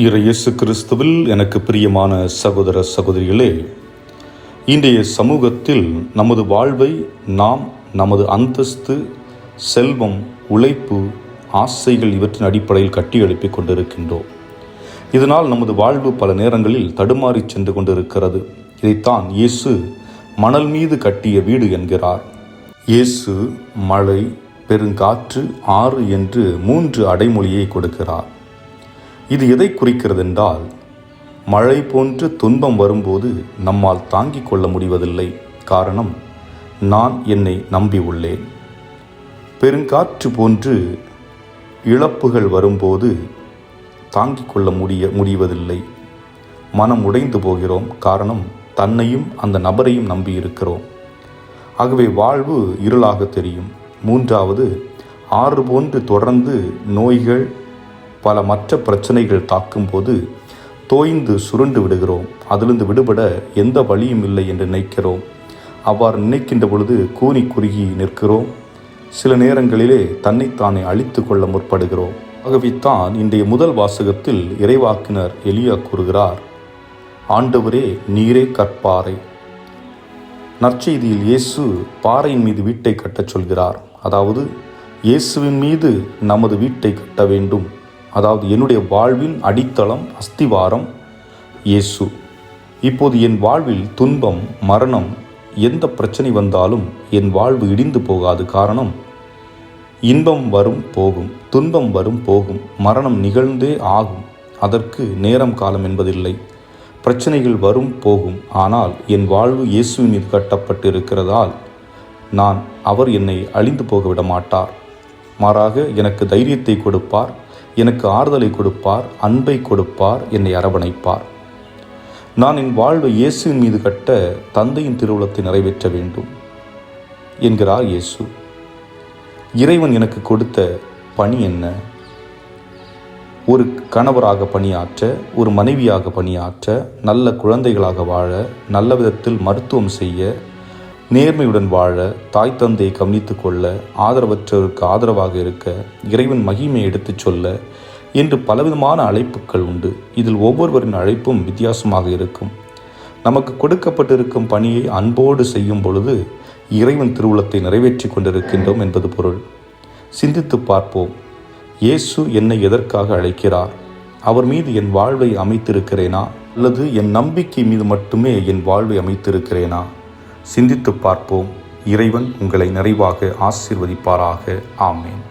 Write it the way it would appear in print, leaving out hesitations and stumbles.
இயேசு கிறிஸ்துவில் எனக்கு பிரியமான சகோதர சகோதரிகளே, இன்றைய சமூகத்தில் நமது வாழ்வை நாம் நமது அந்தஸ்து, செல்வம், உழைப்பு, ஆசைகள் இவற்றின் அடிப்படையில் கட்டி எழுப்பிக் கொண்டிருக்கின்றோம். இதனால் நமது வாழ்வு பல நேரங்களில் தடுமாறி சென்று கொண்டிருக்கிறது. இதைத்தான் இயேசு மணல் மீது கட்டிய வீடு என்கிறார். இயேசு மழை, பெருங்காற்று, ஆறு என்று 3 அடைமொழியை கொடுக்கிறார். இது எதை குறிக்கிறது என்றால், மழை போன்று துன்பம் வரும்போது நம்மால் தாங்கிக் கொள்ள முடிவதில்லை. காரணம், நான் என்னை நம்பி உள்ளேன். பெருங்காற்று போன்று இழப்புகள் வரும்போது தாங்கிக் கொள்ள முடிவதில்லை. மனம் உடைந்து போகிறோம். காரணம், தன்னையும் அந்த நபரையும் நம்பி இருக்கிறோம். ஆகவே வாழ்வு இருளாக தெரியும். 3வது, ஆறு போன்று தொடர்ந்து நோய்கள், பல மற்ற பிரச்சனைகள் தாக்கும்போது தோய்ந்து சுருண்டு விடுகிறோம். அதிலிருந்து விடுபட எந்த வழியும் இல்லை என்று நினைக்கிறோம். அவ்வாறு நினைக்கின்ற பொழுது கூனி குறுகி நிற்கிறோம். சில நேரங்களிலே தன்னைத்தானே அழித்து கொள்ள முற்படுகிறோம். ஆகவே தான் இன்றைய முதல் வாசகத்தில் இறைவாக்கினர் எலியா கூறுகிறார், ஆண்டவரே நீரே கற்பாறை. நற்செய்தியில் இயேசு பாறையின் மீது வீட்டை கட்டச் சொல்கிறார். அதாவது இயேசுவின் மீது நமது வீட்டை கட்ட வேண்டும். அதாவது என்னுடைய வாழ்வின் அடித்தளம், அஸ்திவாரம் இயேசு. இப்போது என் வாழ்வில் துன்பம், மரணம், எந்த பிரச்சனை வந்தாலும் என் வாழ்வு இடிந்து போகாது. காரணம், இன்பம் வரும் போகும், துன்பம் வரும் போகும், மரணம் நிகழ்ந்தே ஆகும். அதற்கு நேரம் காலம் என்பதில்லை. பிரச்சனைகள் வரும் போகும். ஆனால் என் வாழ்வு இயேசுவின் மீது கட்டப்பட்டு இருக்கிறதால் அவர் என்னை அழிந்து போக விட மாட்டார். மாறாக எனக்கு தைரியத்தை கொடுப்பார், எனக்கு ஆறுதலை கொடுப்பார், அன்பை கொடுப்பார், என்னை அரவணைப்பார். நான் என் வாழ்வை இயேசுவின் மீது கட்ட தந்தையின் திருவுளத்தை நிறைவேற்ற வேண்டும் என்கிறார் இயேசு. இறைவன் எனக்கு கொடுத்த பணி என்ன? ஒரு கணவராக பணியாற்ற, ஒரு மனைவியாக பணியாற்ற, நல்ல குழந்தைகளாக வாழ, நல்ல விதத்தில் மருத்துவம் செய்ய, நேர்மையுடன் வாழ, தாய் தந்தையை கவனித்து கொள்ள, ஆதரவற்றோருக்கு ஆதரவாக இருக்க, இறைவன் மகிமையை எடுத்துச் சொல்ல என்று பலவிதமான அழைப்புகள் உண்டு. இதில் ஒவ்வொருவரின் அழைப்பும் வித்தியாசமாக இருக்கும். நமக்கு கொடுக்கப்பட்டிருக்கும் பணியை அன்போடு செய்யும் பொழுது இறைவன் திருவுளத்தை நிறைவேற்றி கொண்டிருக்கின்றோம் என்பது பொருள். சிந்தித்து பார்ப்போம். இயேசு என்னை எதற்காக அழைக்கிறார்? அவர் மீது என் வாழ்வை அமைத்திருக்கிறேனா, அல்லது என் நம்பிக்கை மீது மட்டுமே என் வாழ்வை அமைத்திருக்கிறேனா? சிந்தித்து பார்ப்போம். இறைவன் உங்களை நிறைவாக ஆசீர்வதிப்பாராக. ஆமேன்.